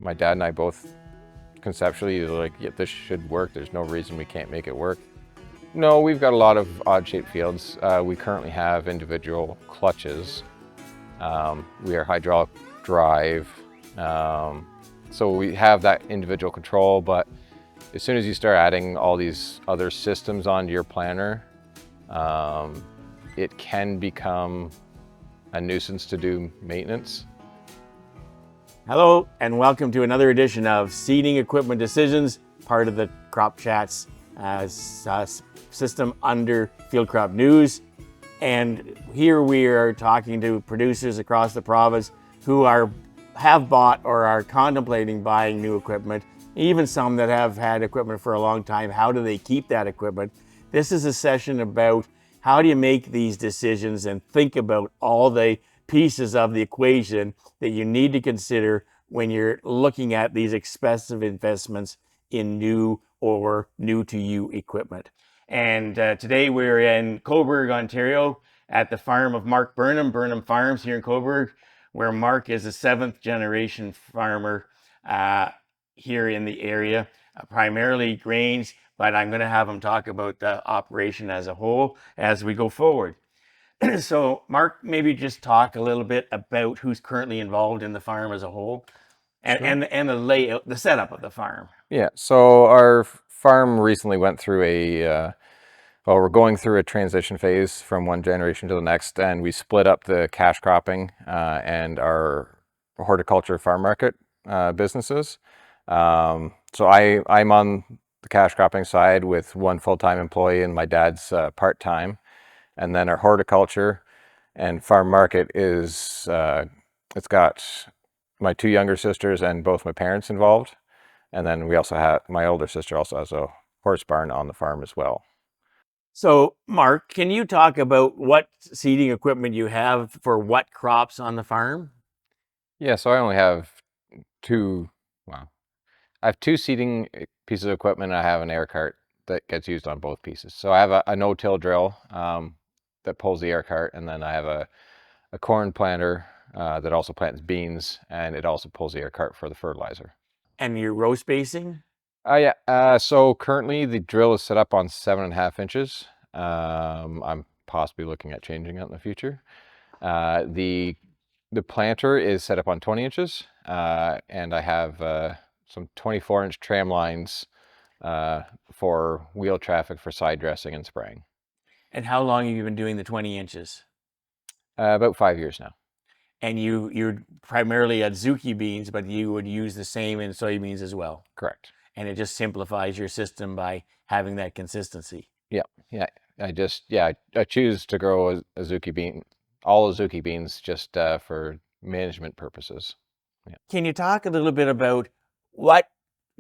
My dad and I both conceptually were like, yeah, this should work. There's no reason we can't make it work. No, we've got a lot of odd-shaped fields. We currently have individual clutches. We are hydraulic drive. So we have that individual control, but as soon as you start adding all these other systems onto your planter, it can become a nuisance to do maintenance. Hello, and welcome to another edition of Seeding Equipment Decisions, part of the Crop Chats system under Field Crop News. And here we are talking to producers across the province who have bought or are contemplating buying new equipment, even some that have had equipment for a long time. How do they keep that equipment? This is a session about how do you make these decisions and think about all the pieces of the equation that you need to consider when you're looking at these expensive investments in new or new to you equipment. And today we're in Cobourg, Ontario at the farm of Mark Burnham, Burnham Farms here in Cobourg, where Mark is a seventh generation farmer here in the area, primarily grains, but I'm going to have him talk about the operation as a whole as we go forward. So Mark, maybe just talk a little bit about who's currently involved in the farm as a whole and the layout, the setup of the farm. Yeah, so our farm recently went through we're going through a transition phase from one generation to the next, and we split up the cash cropping and our horticulture farm market businesses. So I'm on the cash cropping side with one full-time employee and my dad's part-time. And then our horticulture and farm market is, it's got my two younger sisters and both my parents involved. And then we also have, my older sister also has a horse barn on the farm as well. So Mark, can you talk about what seeding equipment you have for what crops on the farm? Yeah, so I only have well, I have two seeding pieces of equipment and I have an air cart that gets used on both pieces. So I have a no-till drill that pulls the air cart, and then I have a corn planter that also plants beans, and it also pulls the air cart for the fertilizer. And your row spacing? Yeah. So currently the drill is set up on 7.5 inches. I'm possibly looking at changing it in the future. The planter is set up on 20 inches, and I have some 24-inch tram lines for wheel traffic for side dressing and spraying. And how long have you been doing the 20 inches? About 5 years now. And you're primarily at zucchini beans, but you would use the same in soybeans as well. Correct. And it just simplifies your system by having that consistency. Yeah. I choose to grow a zucchini bean, all the zucchini beans, just for management purposes. Yeah. Can you talk a little bit about what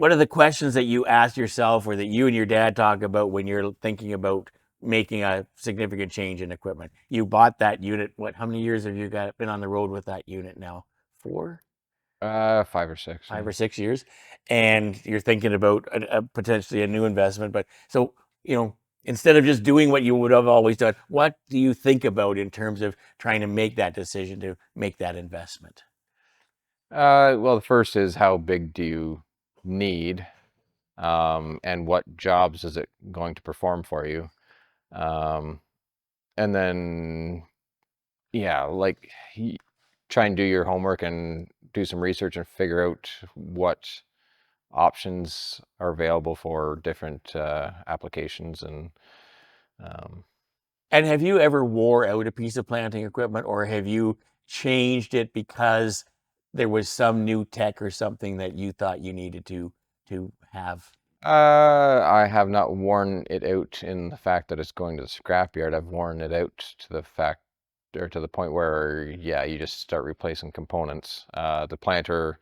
are the questions that you ask yourself or that you and your dad talk about when you're thinking about making a significant change in equipment? You bought that unit. How many years have you been on the road with that unit now? 4? 5 or 6. 5 or 6 years. And you're thinking about potentially a new investment. But so, instead of just doing what you would have always done, what do you think about in terms of trying to make that decision to make that investment? Well, the first is, how big do you need, and what jobs is it going to perform for you? And then, yeah, like, try and do your homework and do some research and figure out what options are available for different applications. And have you ever wore out a piece of planting equipment, or have you changed it because there was some new tech or something that you thought you needed to have? I have not worn it out in the fact that it's going to the scrapyard. I've worn it out to the fact, or to the point where, yeah, you just start replacing components. The planter,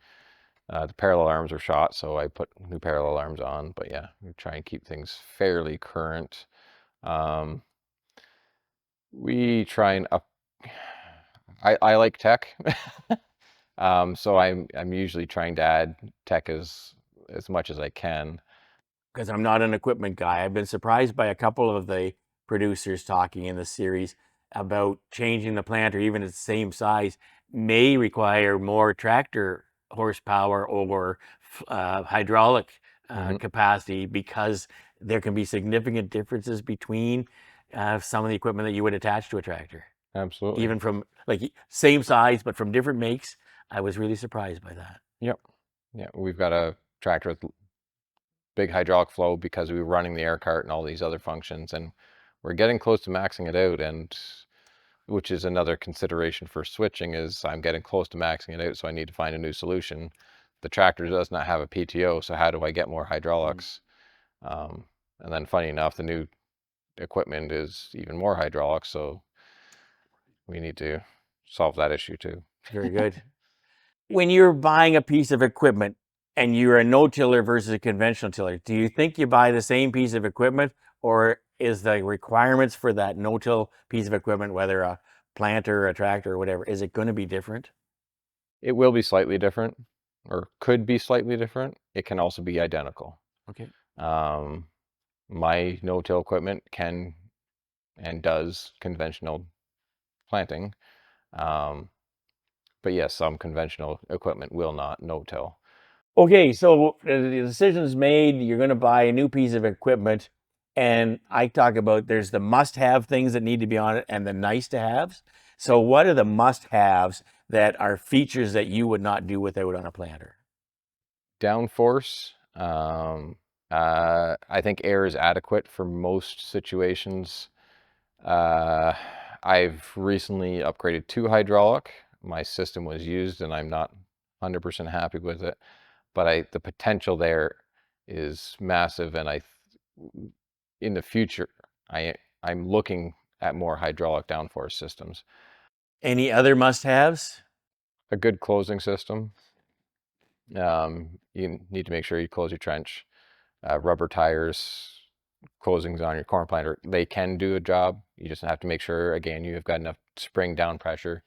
the parallel arms are shot, so I put new parallel arms on. But yeah, we try and keep things fairly current. We try and I like tech. So I'm usually trying to add tech as much as I can. Because I'm not an equipment guy. I've been surprised by a couple of the producers talking in the series about changing the planter, even at the same size, may require more tractor horsepower or hydraulic Hmm. capacity, because there can be significant differences between some of the equipment that you would attach to a tractor, Absolutely. even from like same size but from different makes. I was really surprised by that. Yep. Yeah, we've got a tractor with big hydraulic flow because we were running the air cart and all these other functions, and we're getting close to maxing it out, and which is another consideration for switching is I'm getting close to maxing it out, so I need to find a new solution. The tractor does not have a PTO, so how do I get more Mm. hydraulics? Um, and then funny enough, the new equipment is even more hydraulics, so we need to solve that issue too. Very good. When you're buying a piece of equipment and you're a no-tiller versus a conventional tiller, do you think you buy the same piece of equipment, or is the requirements for that no-till piece of equipment, whether a planter, a tractor, or whatever, is it going to be different? It will be slightly different, or could be slightly different. It can also be identical. Okay. Um, my no-till equipment can and does conventional planting. Um, but yes, some conventional equipment will not no-till. Okay, so the decision's made, you're going to buy a new piece of equipment, and I talk about there's the must-have things that need to be on it and the nice-to-haves. So what are the must-haves that are features that you would not do without on a planter? Downforce. I think air is adequate for most situations. Uh, I've recently upgraded to hydraulic. My system was used and I'm not 100% happy with it, but the potential there is massive, and in the future, I I'm looking at more hydraulic downforce systems. Any other must-haves? A good closing system. You need to make sure you close your trench. Rubber tires, closings on your corn planter, they can do a job. You just have to make sure, again, you've got enough spring down pressure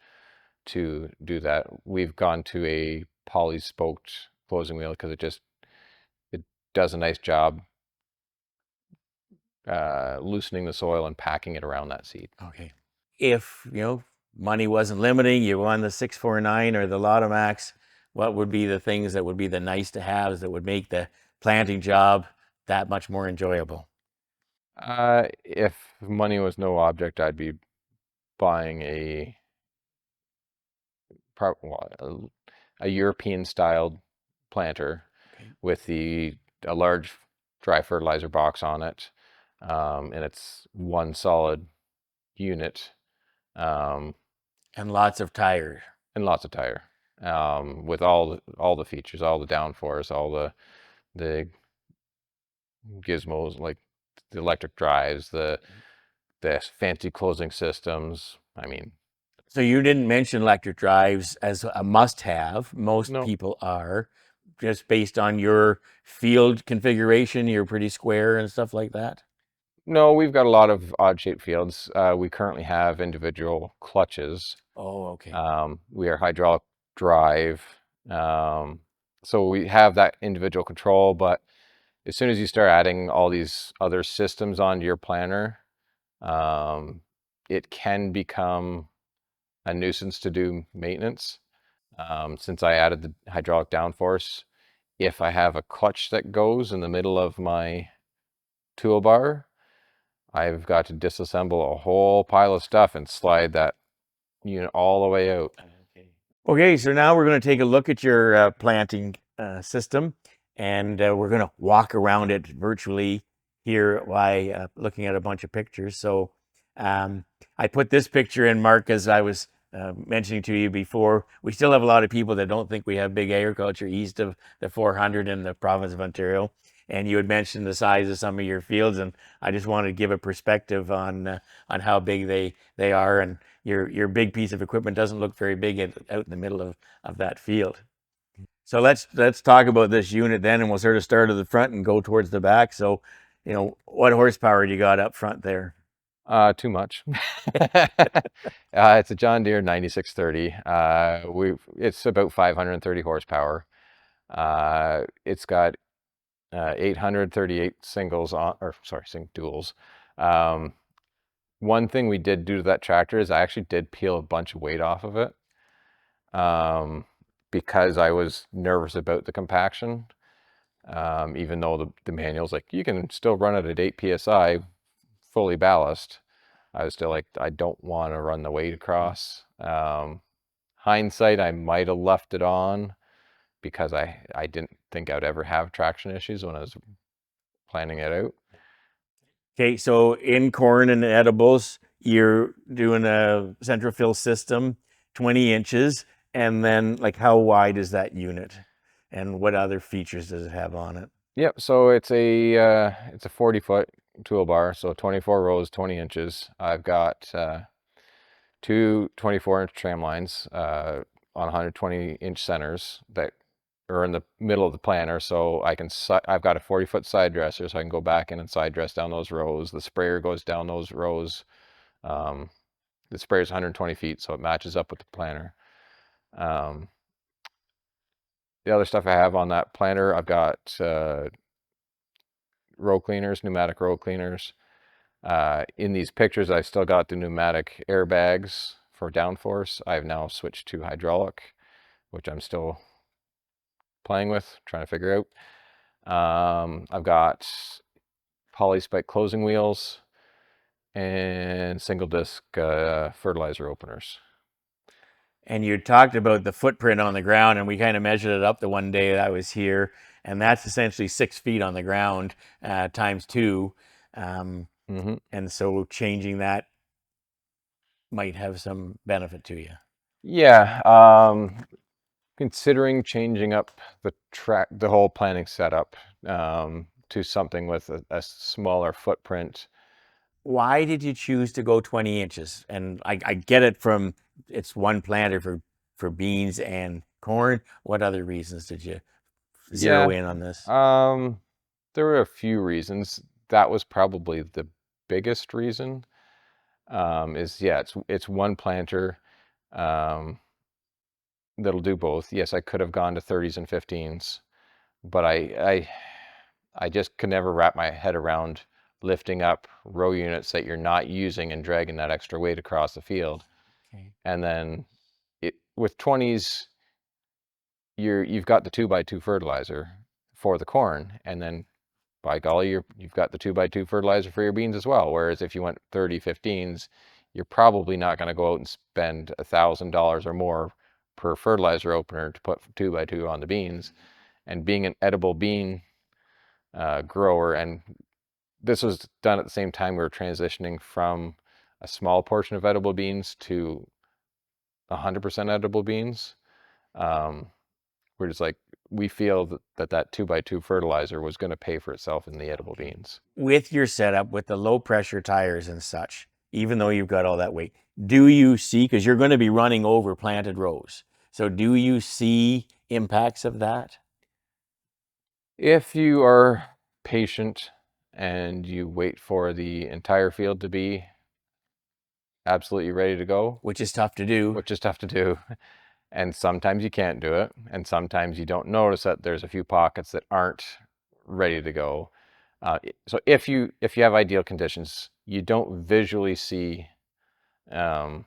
to do that. We've gone to a poly spoked closing wheel because it does a nice job loosening the soil and packing it around that seed. Okay. If, money wasn't limiting, you won the 649 or the Lotomax, what would be the things that would be the nice-to-haves that would make the planting job that much more enjoyable? If money was no object, I'd be buying a European styled planter Okay. with a large dry fertilizer box on it, and it's one solid unit, um, And lots of tire. and lots of tire, with all the features, all the downforce, all the gizmos like the electric drives, the fancy closing systems. I mean, So you didn't mention electric drives as a must-have. Most no, people are, just based on your field configuration. You're pretty square and stuff like that. no, we've got a lot of odd shaped fields. We currently have individual clutches. Oh, okay. We are hydraulic drive. Um, so we have that individual control, but as soon as you start adding all these other systems onto your planner, um, it can become a nuisance to do maintenance. Since I added the hydraulic downforce, if I have a clutch that goes in the middle of my toolbar, I've got to disassemble a whole pile of stuff and slide that unit all the way out. Okay. Okay, so now we're going to take a look at your planting system, and we're going to walk around it virtually here by looking at a bunch of pictures. So I put this picture in, Mark, as I was mentioning to you before. We still have a lot of people that don't think we have big agriculture east of the 400 in the province of Ontario. And you had mentioned the size of some of your fields, and I just wanted to give a perspective on how big they are. And your big piece of equipment doesn't look very big out in the middle of that field. So let's talk about this unit then, and we'll sort of start at the front and go towards the back. So, what horsepower do you got up front there? Too much. It's a John Deere 9630. It's about 530 horsepower. It's got 838 singles on, or sorry, duals. Um, One thing we did do to that tractor is I actually did peel a bunch of weight off of it. Um, because I was nervous about the compaction. Even though the manual's like, you can still run it at 8 psi fully ballast. I was still like, I don't want to run the weight across. Hindsight, I might have left it on because I didn't think I'd ever have traction issues when I was planning it out. Okay, so in corn and edibles, you're doing a central fill system, 20 inches, and then like how wide is that unit? And what other features does it have on it? Yep, so it's a 40-foot toolbar, so 24 rows, 20 inches. I've got two 24-inch tramlines on 120-inch centers that are in the middle of the planter, so I've got a 40-foot side dresser, so I can go back in and side dress down those rows. The sprayer goes down those rows. Um, the sprayer is 120 feet, so it matches up with the planter. The other stuff I have on that planter, I've got row cleaners, pneumatic row cleaners. In these pictures, I've still got the pneumatic airbags for downforce. I've now switched to hydraulic, which I'm still playing with, trying to figure out. I've got poly spike closing wheels and single disc fertilizer openers. And you talked about the footprint on the ground, and we kind of measured it up the one day that I was here, and that's essentially 6 feet on the ground times two. And so changing that might have some benefit to you. Yeah, considering changing up the whole planning setup to something with a smaller footprint. Why did you choose to go 20 inches? And I get it from it's one planter for beans and corn. What other reasons did you zero Yeah, in on this? there were a few reasons. That was probably the biggest reason. Is yeah, it's one planter that'll do both. Yes, I could have gone to 30s and 15s, but I just could never wrap my head around lifting up row units that you're not using and dragging that extra weight across the field. Okay. And then with 20s, you've got the 2x2 fertilizer for the corn, and then by golly, you've got the 2x2 fertilizer for your beans as well. Whereas if you went 30 15s, you're probably not going to go out and spend $1,000 or more per fertilizer opener to put 2x2 on the beans. And being an edible bean grower, and this was done at the same time we were transitioning from a small portion of edible beans to 100% edible beans. We're just like, we feel that 2x2 fertilizer was going to pay for itself in the edible beans. With your setup, with the low pressure tires and such, even though you've got all that weight, do you see, because you're going to be running over planted rows, so do you see impacts of that? If you are patient and you wait for the entire field to be absolutely ready to go, Which is tough to do. which is tough to do, and sometimes you can't do it, and sometimes you don't notice that there's a few pockets that aren't ready to go. So if you have ideal conditions, you don't visually see um,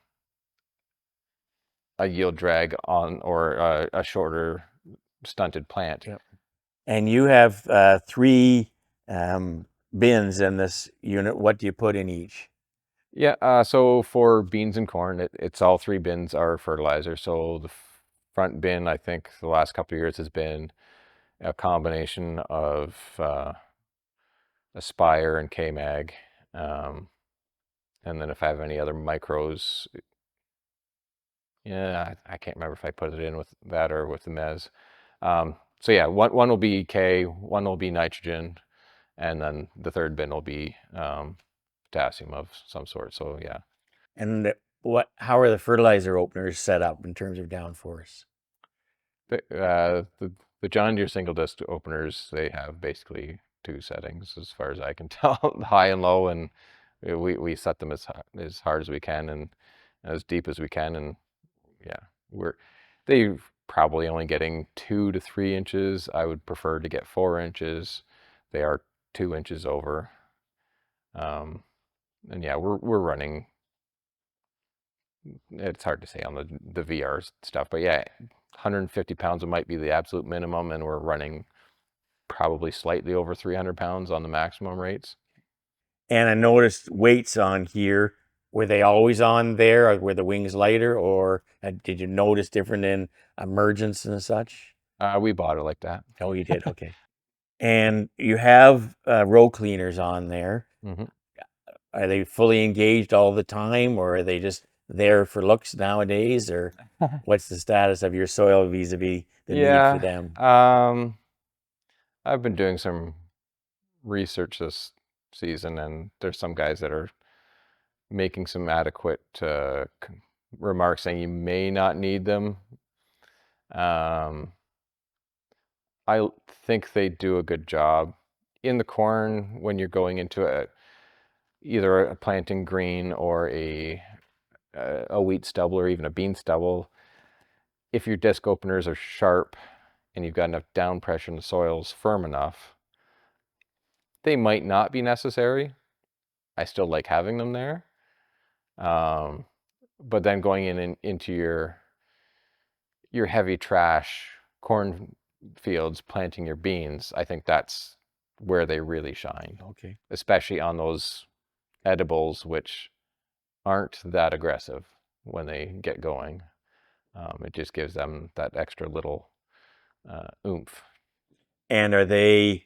a yield drag on or a shorter stunted plant. Yep. And you have three bins in this unit. What do you put in each? Yeah, so for beans and corn, it's all three bins are fertilizer. So the front bin, I think the last couple of years has been a combination of Aspire and K-Mag. And then if I have any other micros, yeah, I can't remember if I put it in with that or with the Mez. So yeah, one will be K, one will be nitrogen, and then the third bin will be potassium of some sort. So yeah. And how are the fertilizer openers set up in terms of downforce? The John Deere single disc openers, they have basically two settings as far as I can tell, high and low, and we set them as hard as we can and as deep as we can, and yeah, they probably only getting 2 to 3 inches. I would prefer to get 4 inches. They are 2 inches over. And yeah, we're running, it's hard to say on the VR stuff, but yeah, 150 pounds might be the absolute minimum, and we're running probably slightly over 300 pounds on the maximum rates. And I noticed weights on here. Were they always on there? Or were the wings lighter, or did you notice different in emergence and such? We bought it like that. Oh, you did? Okay. And you have row cleaners on there. Hmm. Are they fully engaged all the time, or are they just there for looks nowadays? Or what's the status of your soil vis-a-vis the need for Yeah, them? I've been doing some research this season, and there's some guys that are making some adequate remarks saying you may not need them. Um, I think they do a good job in the corn when you're going into either a planting green or a wheat stubble or even a bean stubble. If your disc openers are sharp and you've got enough down pressure and the soil's firm enough, they might not be necessary. I still like having them there. Um, but then going into your heavy trash corn fields, planting your beans, I think that's where they really shine, Okay. especially on those edibles, which aren't that aggressive when they get going. It just gives them that extra little oomph. And are they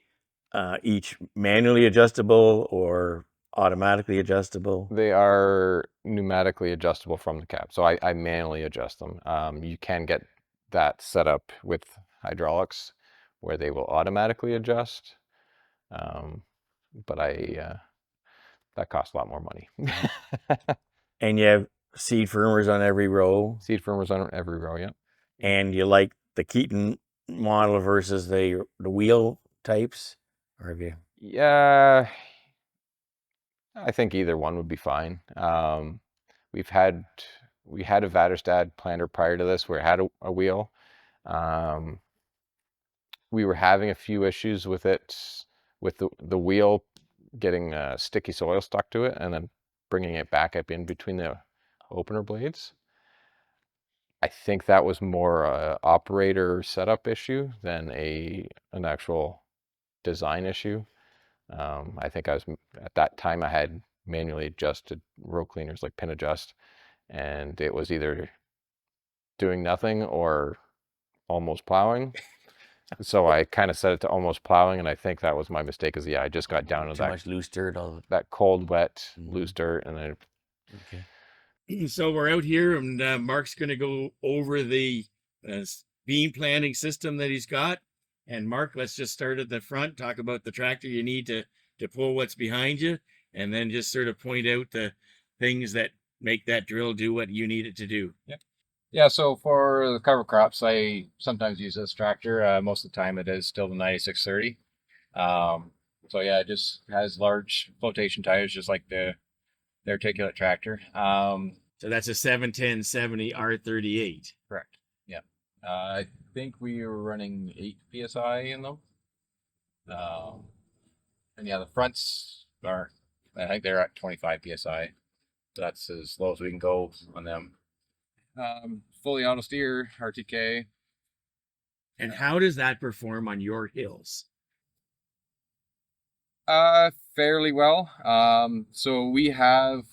each manually adjustable or automatically adjustable? They are pneumatically adjustable from the cab, so I manually adjust them. You can get that set up with hydraulics where they will automatically adjust, um, but that costs a lot more money. And you have seed firmers on every row, Seed firmers on every row, yeah. and you like the Keaton model versus the wheel types, or have you? Yeah, I think either one would be fine. We've had we had a Vaderstad planter prior to this where it had a wheel. Um, we were having a few issues with it, with the wheel getting sticky soil stuck to it, and then bringing it back up in between the opener blades. I think that was more a operator setup issue than an actual design issue. I think I was at that time I had manually adjusted row cleaners like pin adjust, and it was either doing nothing or almost plowing. So I kind of set it to almost plowing, and I think that was my mistake. Is yeah, I just got down to Too much loose dirt all that cold, wet, the. loose dirt, and then Okay. So we're out here, and Mark's going to go over the bean planting system that he's got. And Mark, let's just start at the front, talk about the tractor you need to pull what's behind you, and then just sort of point out the things that make that drill do what you need it to do. Yep. Yeah, so for the cover crops, I sometimes use this tractor. Most of the time, it is still the 9630. So yeah, it just has large flotation tires, just like the articulate tractor. So that's a 710/70 R38. Correct. Yeah. I think we were running 8 psi in them. And yeah, the fronts are, I think they're at 25 psi. So that's as low as we can go on them. Fully auto steer, RTK. And how does that perform on your hills? Fairly well. So we have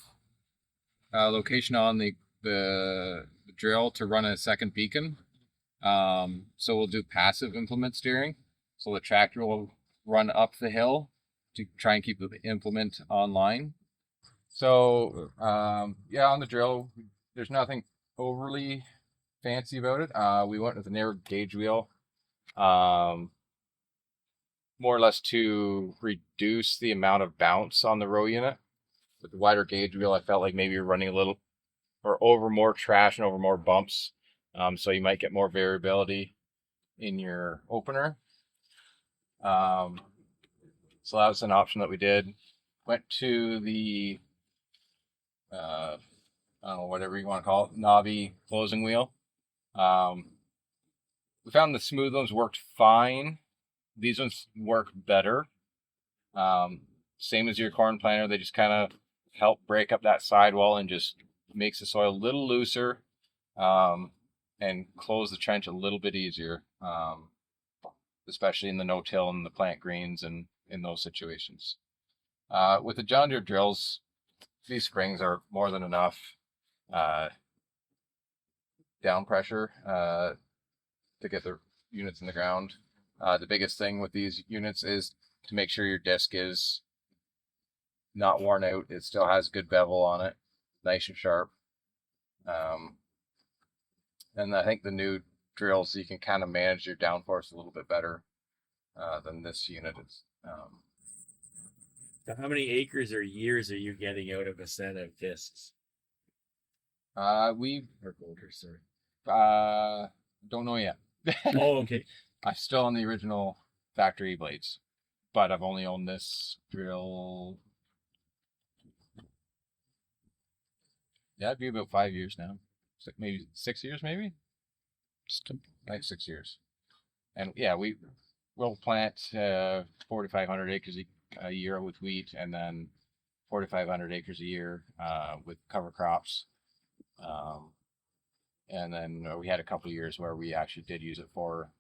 a location on the drill to run a second beacon. So we'll do passive implement steering. So the tractor will run up the hill to try and keep the implement online. So yeah, on the drill, there's nothing overly fancy about it. We went with a narrow gauge wheel, more or less to reduce the amount of bounce on the row unit. With the wider gauge wheel, I felt like maybe you're running a little or over more trash and over more bumps. So you might get more variability in your opener. So that was an option that we did. Went to the, I don't know, whatever you want to call it, knobby closing wheel. We found the smooth ones worked fine. These ones work better. Same as your corn planter, they just kind of help break up that sidewall and just makes the soil a little looser. and close the trench a little bit easier, especially in the no-till and the plant greens and in those situations. With the John Deere drills, these springs are more than enough down pressure to get the units in the ground. The biggest thing with these units is to make sure your disc is not worn out. It still has good bevel on it, nice and sharp. And I think the new drills, you can kind of manage your downforce a little bit better than this unit. So how many acres or years are you getting out of a set of discs? We Or bolters, sorry. don't know yet. Oh, okay. I'm still on the original factory blades, but I've only owned this drill. Yeah, it'd be about 5 years now. Maybe 6 years, maybe. Like 6 years. And yeah, we'll plant 4,500 acres a year with wheat, and then 4,500 acres a year with cover crops. And then we had a couple of years where we actually did use it for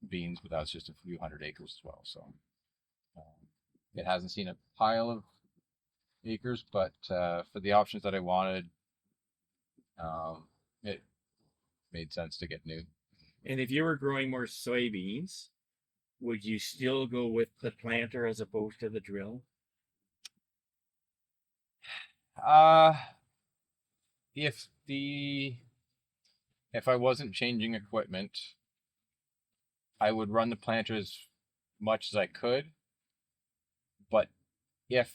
beans, but that was just a few hundred acres as well. So it hasn't seen a pile of acres, but for the options that I wanted, it made sense to get new. And if you were growing more soybeans, would you still go with the planter as opposed to the drill? If I wasn't changing equipment, I would run the planter as much as I could. But if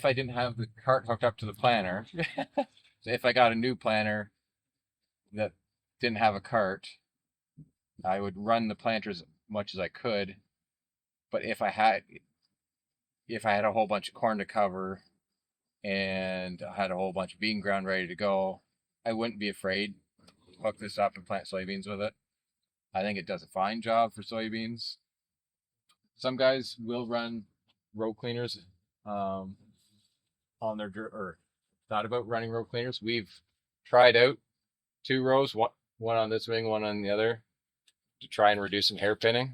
I didn't have the cart hooked up to the planter, so if I got a new planter that didn't have a cart, I would run the planter as much as I could. But if I had a whole bunch of corn to cover and I had a whole bunch of bean ground ready to go, I wouldn't be afraid to hook this up and plant soybeans with it. I think it does a fine job for soybeans. Some guys will run row cleaners on their, or thought about running row cleaners. We've tried out 2 rows, one on this wing, one on the other, to try and reduce some hairpinning.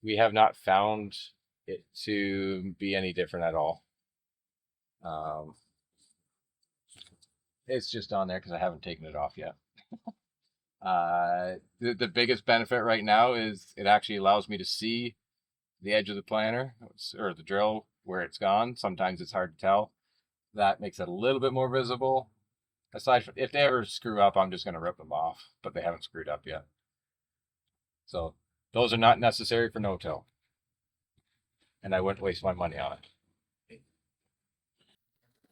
We have not found it to be any different at all. It's just on there because I haven't taken it off yet. The biggest benefit right now is it actually allows me to see the edge of the planter or the drill where it's gone. Sometimes it's hard to tell. That makes it a little bit more visible. Aside from, if they ever screw up, I'm just going to rip them off, but they haven't screwed up yet. So those are not necessary for no-till, and I wouldn't waste my money on it.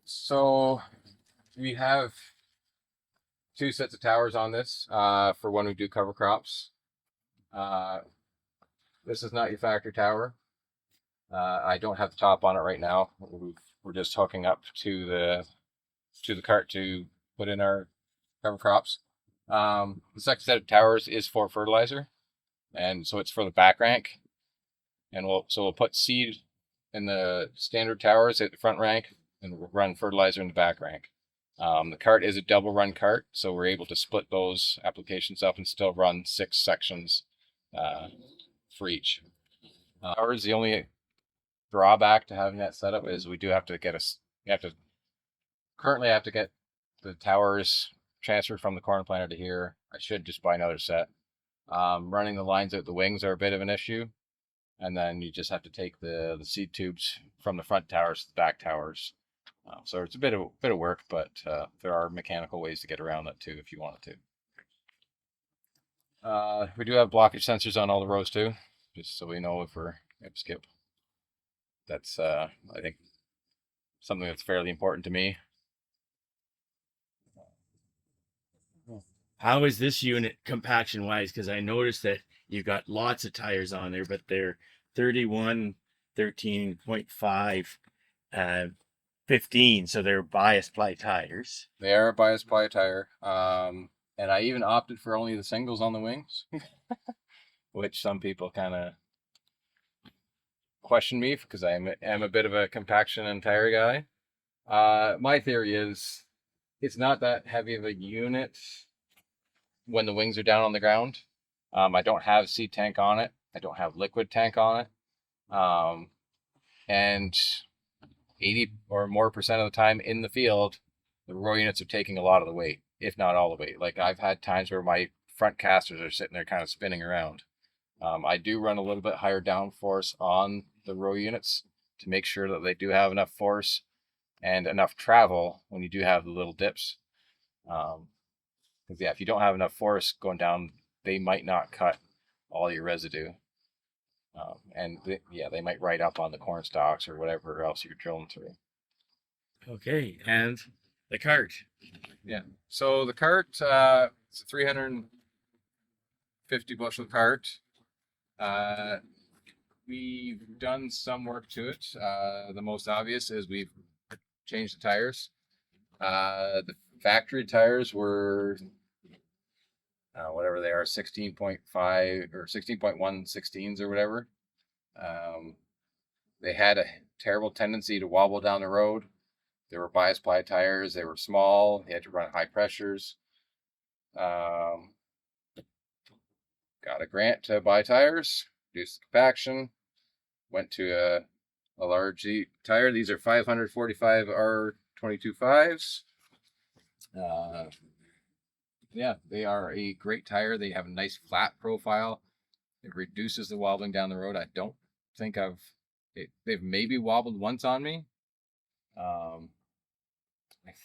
So we have 2 sets of towers on this for when we do cover crops. This is not your factory tower. I don't have the top on it right now. We're just hooking up to the cart to put in our cover crops. The second set of towers is for fertilizer, and so it's for the back rank. And we'll put seed in the standard towers at the front rank, and we'll run fertilizer in the back rank. The cart is a double run cart, so we're able to split those applications up and still run 6 sections for each. The only drawback to having that setup is we do have to currently have to get the towers transferred from the corn planter to here. I should just buy another set. Running the lines out the wings are a bit of an issue, and then you just have to take the seed tubes from the front towers to the back towers. So it's a bit of work, but there are mechanical ways to get around that too if you wanted to. We do have blockage sensors on all the rows too, just so we know if we're going to skip. That's I think something that's fairly important to me. How is this unit compaction wise? Because I noticed that you've got lots of tires on there, but they're 31, 13.5, 15, so they're bias ply tires. They are a bias ply tire, and I even opted for only the singles on the wings, which some people kind of question me because I am a bit of a compaction and tire guy. My theory is It's not that heavy of a unit when the wings are down on the ground. I don't have seed tank on it. I don't have liquid tank on it. And 80 or more percent of the time in the field, the row units are taking a lot of the weight, if not all the weight. Like I've had times where my front casters are sitting there kind of spinning around. I do run a little bit higher downforce on the row units to make sure that they do have enough force and enough travel when you do have the little dips. Because yeah, if you don't have enough force going down, they might not cut all your residue. Yeah, they might ride up on the corn stalks or whatever else you're drilling through. Okay, and the cart. Yeah. So the cart, it's a 350 bushel cart. We've done some work to it. The most obvious is we've changed the tires. The factory tires were whatever they are, 16.5 or 16.1 16s or whatever. They had a terrible tendency to wobble down the road. They were bias ply tires. They were small. They had to run high pressures. Got a grant to buy tires, reduce the compaction. Went to a large tire. These are 545 R22.5s. Yeah, they are a great tire. They have a nice flat profile. It reduces the wobbling down the road. I don't think they've maybe wobbled once on me. I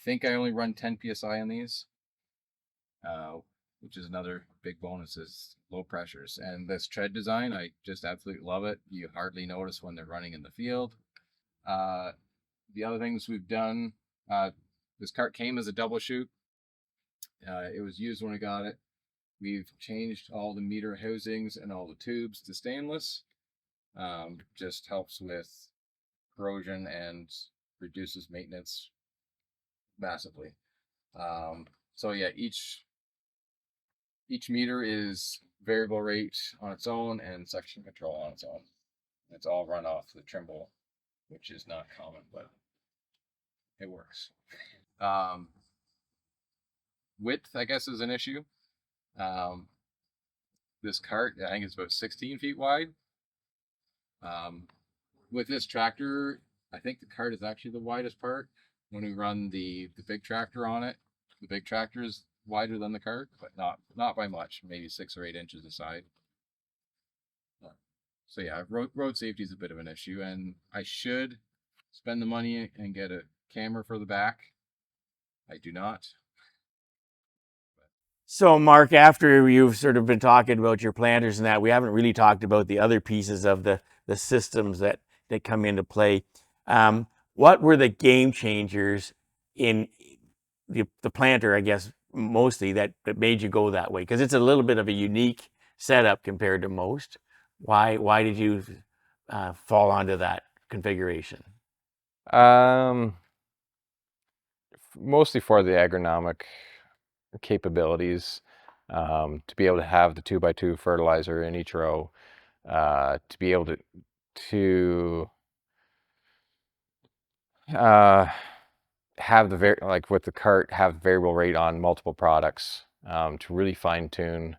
think I only run 10 psi on these, which is another big bonus is low pressures. And this tread design, I just absolutely love it. You hardly notice when they're running in the field. The other things we've done, this cart came as a double chute. It was used when I got it. We've changed all the meter housings and all the tubes to stainless. Just helps with corrosion and reduces maintenance massively. So yeah, each meter is variable rate on its own and section control on its own. It's all run off the Trimble, which is not common, but it works. Width, I guess, is an issue. This cart, I think it's about 16 feet wide. With this tractor, I think the cart is actually the widest part. When we run the big tractor on it, the big tractor is wider than the cart, but not by much, maybe 6 or 8 inches aside. So yeah, road safety is a bit of an issue, and I should spend the money and get a camera for the back. I do not. So, Mark, after you've sort of been talking about your planters and that, we haven't really talked about the other pieces of the systems that come into play. What were the game changers in the planter, I guess, mostly that made you go that way? Because it's a little bit of a unique setup compared to most. Why did you fall onto that configuration? Mostly for the agronomic capabilities, to be able to have the 2x2 fertilizer in each row, to be able to have like with the cart, have variable rate on multiple products, to really fine tune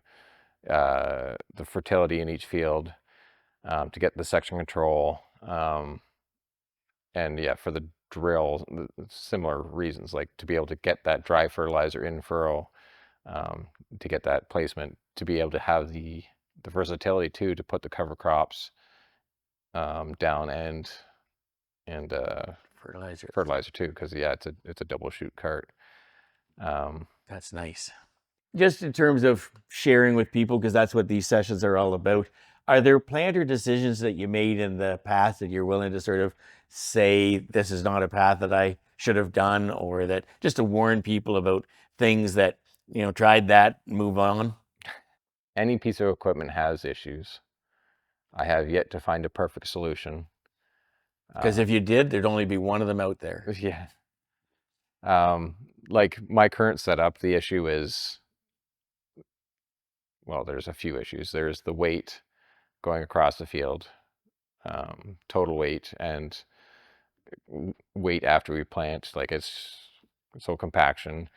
the fertility in each field, to get the section control, and yeah, for the drill, similar reasons, like to be able to get that dry fertilizer in furrow, to get that placement, to be able to have the versatility too, to put the cover crops down and fertilizer too, because yeah, it's a double chute cart. That's nice. Just in terms of sharing with people, because that's what these sessions are all about, are there planter decisions that you made in the past that you're willing to sort of say, this is not a path that I should have done, or that just to warn people about things that, tried that, move on? Any piece of equipment has issues. I have yet to find a perfect solution. Because if you did, there'd only be one of them out there. Yeah. Like my current setup, the issue is, well, there's a few issues. There's the weight going across the field, total weight, and weight after we plant. Like so compaction.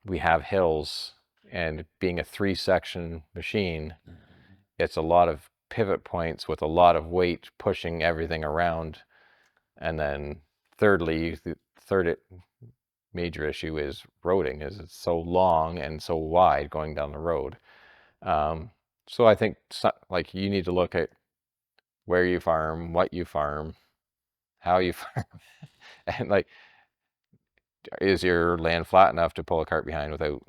We have hills, and being a 3-section machine, it's a lot of pivot points with a lot of weight pushing everything around. And then thirdly, the third major issue is roading, is it's so long and so wide going down the road. So I think like you need to look at where you farm, what you farm, how you farm, and like, is your land flat enough to pull a cart behind without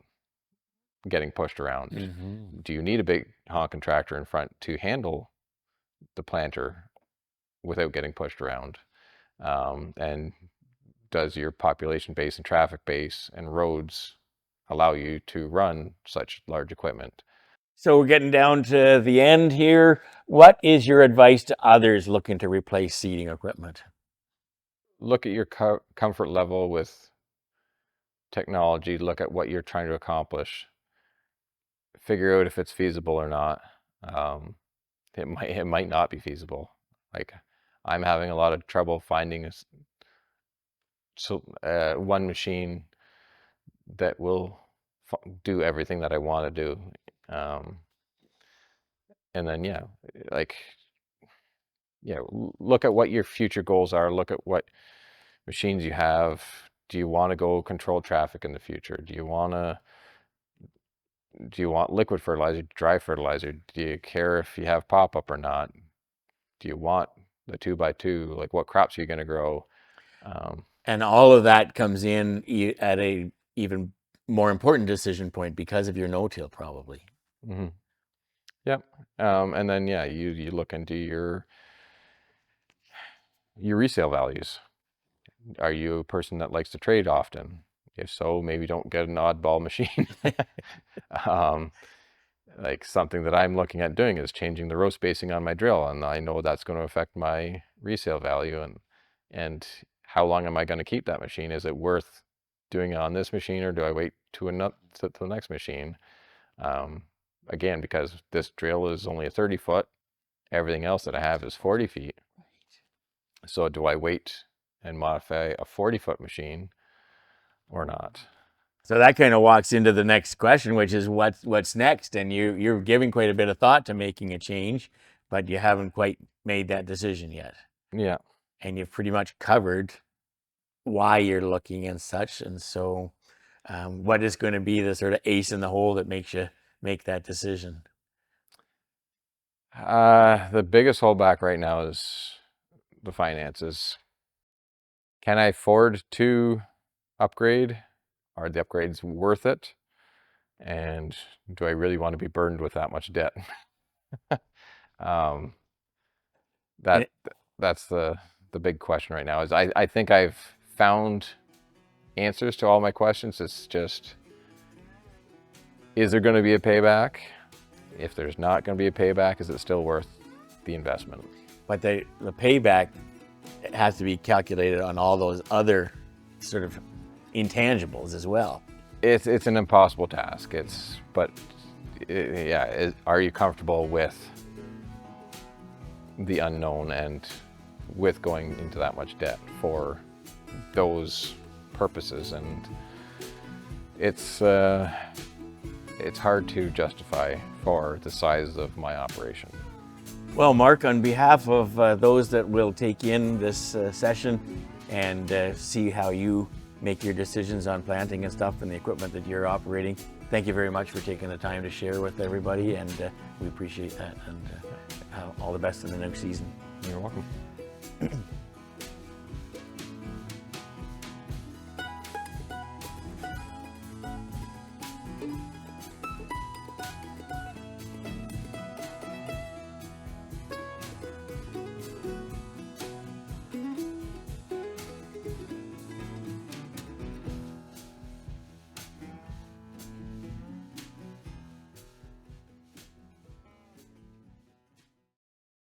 getting pushed around? Do you need a big honking tractor in front to handle the planter without getting pushed around? And does your population base and traffic base and roads allow you to run such large equipment? So we're getting down to the end here. What is your advice to others looking to replace seeding equipment? Look at your comfort level with technology. Look at what you're trying to accomplish. Figure out if it's feasible or not. It might not be feasible. Like, I'm having a lot of trouble finding one machine that will do everything that I want to do. And then, look at what your future goals are. Look at what machines you have. Do you want to go control traffic in the future? Do you want liquid fertilizer, dry fertilizer? Do you care if you have pop-up or not? Do you want the 2x2? Like, what crops are you going to grow? And all of that comes in at a even more important decision point because of your no-till, probably. Mm-hmm. Yep. And then, you look into your resale values. Are you a person that likes to trade often? If so, maybe don't get an oddball machine. Like, something that I'm looking at doing is changing the row spacing on my drill, and I know that's going to affect my resale value. And how long am I going to keep that machine? Is it worth doing it on this machine, or do I wait to the next machine? Again, because this drill is only a 30-foot, everything else that I have is 40 feet. So do I wait and modify a 40-foot machine or not? So that kind of walks into the next question, which is what's next. And you're giving quite a bit of thought to making a change, but you haven't quite made that decision yet. Yeah. And you've pretty much covered why you're looking and such. And so what is going to be the sort of ace in the hole that makes you make that decision? The biggest holdback right now is the finances. Can I afford to upgrade? Are the upgrades worth it? And do I really want to be burdened with that much debt? That's the big question right now. Is I think I've found answers to all my questions. It's just, is there going to be a payback? If there's not going to be a payback, is it still worth the investment? But the payback has to be calculated on all those other sort of intangibles as well. It's an impossible task. Are you comfortable with the unknown and with going into that much debt for those purposes? And it's hard to justify for the size of my operation. Well, Mark, on behalf of those that will take in this session and see how you make your decisions on planting and stuff and the equipment that you're operating, thank you very much for taking the time to share with everybody, and we appreciate that, and all the best in the next season. You're welcome.